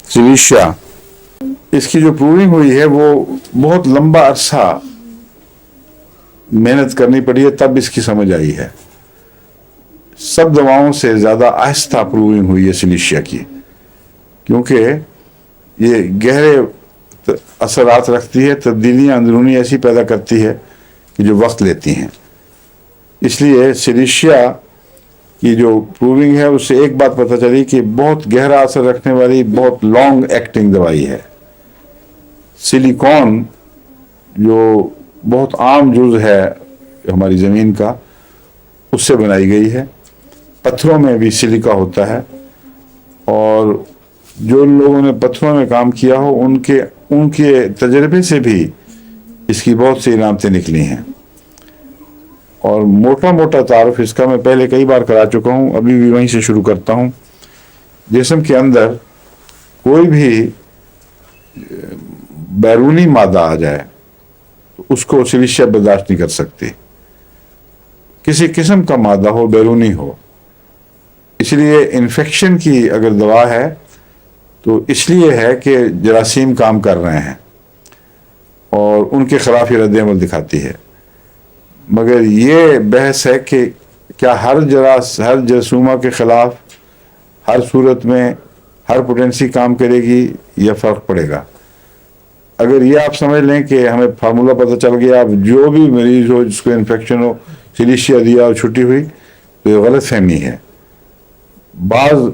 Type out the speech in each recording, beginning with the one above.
सिलिशिया, इसकी जो प्रूविंग हुई है वो बहुत लंबा अरसा मेहनत करनी पड़ी है, तब इसकी समझ आई है। सब दवाओं से ज़्यादा आहिस्ता प्रूविंग हुई है सिलिशिया की, क्योंकि ये गहरे असरात रखती है, तब्दीलियाँ अंदरूनी ऐसी पैदा करती है कि जो वक्त लेती हैं। इसलिए सिलिशिया की जो प्रूविंग है उससे एक बात पता चली कि बहुत गहरा असर रखने वाली, बहुत लॉन्ग एक्टिंग दवाई है। सिलिकॉन जो बहुत आम जुज़ है हमारी ज़मीन का, उससे बनाई गई है। पत्थरों में भी सिलिका होता है, और जो लोगों ने पत्थरों में काम किया हो उनके तजर्बे से भी इसकी बहुत सी इलामतें निकली हैं। और मोटा मोटा तारुफ इसका मैं पहले कई बार करा चुका हूँ, अभी भी वहीं से शुरू करता हूँ। जिस्म के अंदर कोई भी बैरूनी मादा आ जाए तो उसको सिलिशिया बर्दाश्त नहीं कर सकती, किसी किस्म का मादा हो, बैरूनी हो। इसलिए इन्फेक्शन की अगर दवा है तो इसलिए है कि जरासीम काम कर रहे हैं और उनके खिलाफ ये रद्द-ए-अमल दिखाती है। मगर ये बहस है कि क्या हर जरासूमा के खिलाफ हर सूरत में हर पोटेंसी काम करेगी या फ़र्क पड़ेगा। अगर ये आप समझ लें कि हमें फार्मूला पता चल गया, अब जो भी मरीज़ हो जिसको इन्फेक्शन हो सिलिशिया दिया और छुट्टी हुई, तो ये गलत फहमी है। बाज़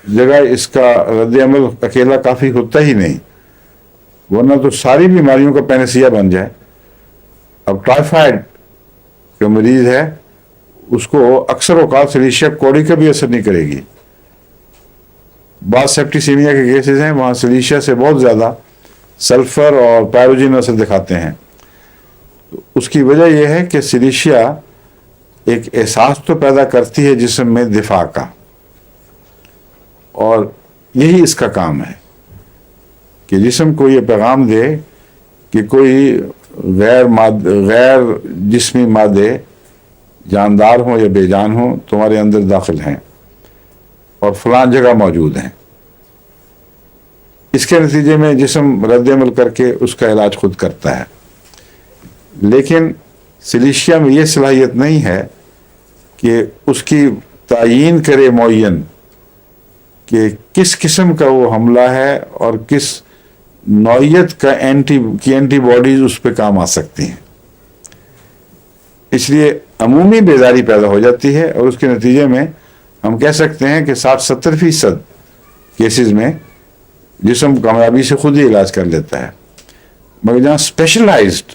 जगह इसका रद्द-ए-अमल अकेला काफ़ी होता ही नहीं, वरना तो सारी बीमारियों का पैनेसिया बन जाए। अब टाइफाइड का मरीज़ है, उसको अक्सर औकात सिलिशिया कौड़ी का भी असर नहीं करेगी। बाज़ सेप्टिसीमिया के केसेस हैं, वहाँ सिलिशिया से बहुत ज़्यादा सल्फ़र और पायरोजिन असर दिखाते हैं। उसकी वजह यह है कि सिलिशिया एक एहसास तो पैदा करती है जिस्म में दिफा का, और यही इसका काम है कि जिस्म को ये पैगाम दे कि कोई गैर जिस्मी मादे जानदार हो या बेजान हो तुम्हारे अंदर दाखिल हैं और फलां जगह मौजूद हैं। इसके नतीजे में जिस्म रद्द-ए-अमल करके उसका इलाज खुद करता है। लेकिन सिलिशिया में ये सलाहियत नहीं है कि उसकी तायीन करे मुअय्यन कि किस किस्म का वो हमला है और किस नौइयत का एंटीबॉडीज उस पर काम आ सकती हैं। इसलिए अमूमी बेदारी पैदा हो जाती है, और उसके नतीजे में हम कह सकते हैं कि 60-70% केसेस में जिस्म कामयाबी से खुद ही इलाज कर लेता है। मगर जहाँ स्पेशलाइज्ड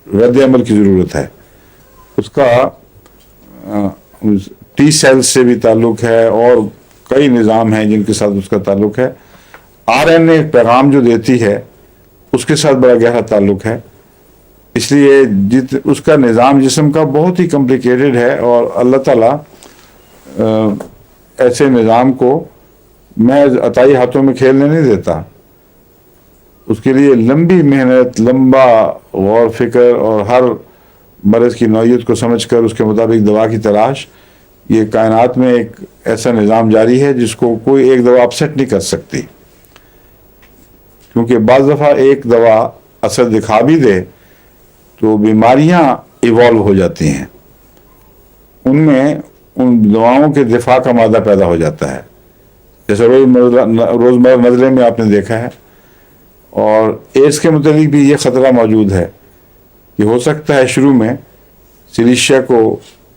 रद्द-ए-अमल की ज़रूरत है, उसका टी सेल्स से भी ताल्लुक़ है और कई निज़ाम हैं जिनके साथ उसका ताल्लुक़ है। आरएनए पैगाम जो देती है उसके साथ बड़ा गहरा ताल्लुक़ है। इसलिए उसका निज़ाम जिस्म का बहुत ही कॉम्प्लिकेटेड है, और अल्लाह ताला ऐसे निज़ाम को मैं अताई हाथों में खेलने नहीं देता। उसके लिए लंबी मेहनत, लंबा गौर फिक्र और हर मर्ज़ की नौइयत को समझकर उसके मुताबिक दवा की तलाश, ये कायनात में एक ऐसा निज़ाम जारी है जिसको कोई एक दवा अपसेट नहीं कर सकती। क्योंकि बाज़ दफ़ा एक दवा असर दिखा भी दे तो बीमारियां इवॉल्व हो जाती हैं, उनमें उन दवाओं के दिफा का मादा पैदा हो जाता है, जैसे रोज़मर्रा नज़रे में आपने देखा है। और एड्स के मुतालिक भी ये ख़तरा मौजूद है कि हो सकता है शुरू में सिलिशिया को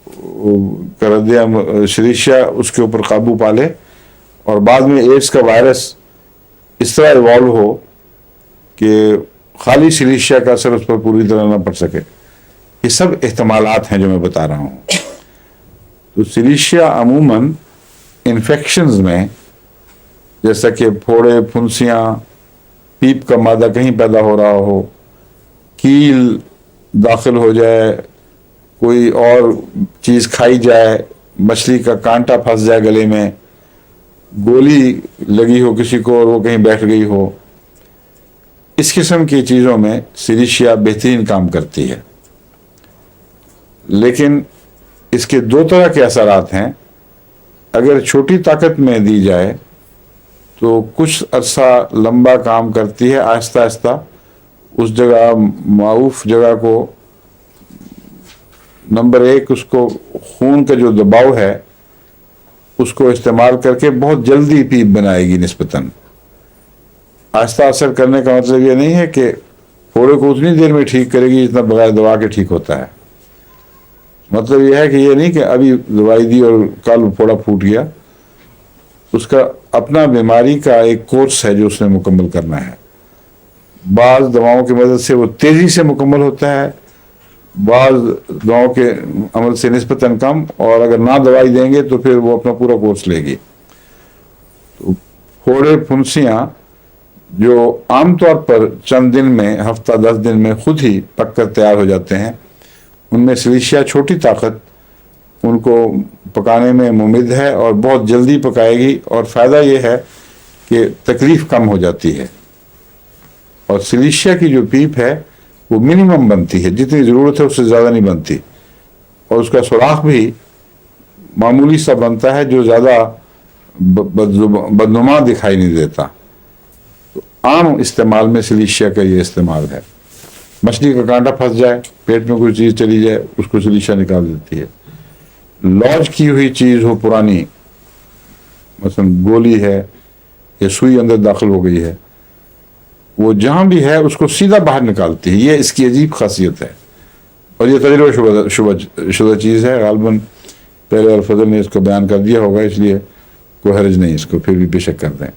कर दिया, सिलिशिया उसके ऊपर काबू पा ले, और बाद में एड्स का वायरस इस तरह इवॉल्व हो कि खाली सिलिशिया का असर उस पर पूरी तरह न पड़ सके। ये सब एहतमालात हैं जो मैं बता रहा हूँ। तो सिलिशिया अमूमन इन्फेक्शंस में, जैसा कि फोड़े, फुंसियाँ, पीप का मादा कहीं पैदा हो रहा हो, कील दाखिल हो जाए, कोई और चीज़ खाई जाए, मछली का कांटा फंस जाए गले में, गोली लगी हो किसी को और वो कहीं बैठ गई हो, इस किस्म की चीज़ों में सिलिशिया बेहतरीन काम करती है। लेकिन इसके दो तरह के असरात हैं। अगर छोटी ताकत में दी जाए تو کچھ عرصہ لمبا کام کرتی ہے، آہستہ آہستہ اس جگہ معروف جگہ کو، نمبر ایک اس کو خون کا جو دباؤ ہے اس کو استعمال کر کے بہت جلدی پیپ بنائے گی نسبتاً۔ آہستہ اثر کرنے کا مطلب یہ نہیں ہے کہ پھوڑے کو اتنی دیر میں ٹھیک کرے گی جتنا بغیر دوا کے ٹھیک ہوتا ہے۔ مطلب یہ ہے کہ یہ نہیں کہ ابھی دوائی دی اور کل پھوڑا پھوٹ گیا، اس کا اپنا بیماری کا ایک کورس ہے جو اس نے مکمل کرنا ہے۔ بعض دواؤں کی مدد سے وہ تیزی سے مکمل ہوتا ہے، بعض دواؤں کے عمل سے نسبتاً کم، اور اگر نہ دوائی دیں گے تو پھر وہ اپنا پورا کورس لے گی۔ تو پھوڑے پھنسیاں جو عام طور پر چند دن میں، ہفتہ 10 دن میں خود ہی پک کر تیار ہو جاتے ہیں، ان میں سلیشیا چھوٹی طاقت ان کو پکانے میں ممد ہے اور بہت جلدی پکائے گی، اور فائدہ یہ ہے کہ تکلیف کم ہو جاتی ہے، اور سلیشیا کی جو پیپ ہے وہ منیمم بنتی ہے، جتنی ضرورت ہے اس سے زیادہ نہیں بنتی، اور اس کا سوراخ بھی معمولی سا بنتا ہے جو زیادہ بدنما دکھائی نہیں دیتا۔ تو عام استعمال میں سلیشیا کا یہ استعمال ہے۔ مچھلی کا کانٹا پھنس جائے، پیٹ میں کوئی چیز چلی جائے، اس کو سلیشیا نکال دیتی ہے۔ لوج کی ہوئی چیز ہو پرانی، مثلا گولی ہے یا سوئی اندر داخل ہو گئی ہے، وہ جہاں بھی ہے اس کو سیدھا باہر نکالتی ہے۔ یہ اس کی عجیب خاصیت ہے، اور یہ تجربہ شدہ چیز ہے۔ غالباً پہلے الفضل نے اس کو بیان کر دیا ہوگا، اس لیے کوئی حرج نہیں، اس کو پھر بھی بے شک کر دیں۔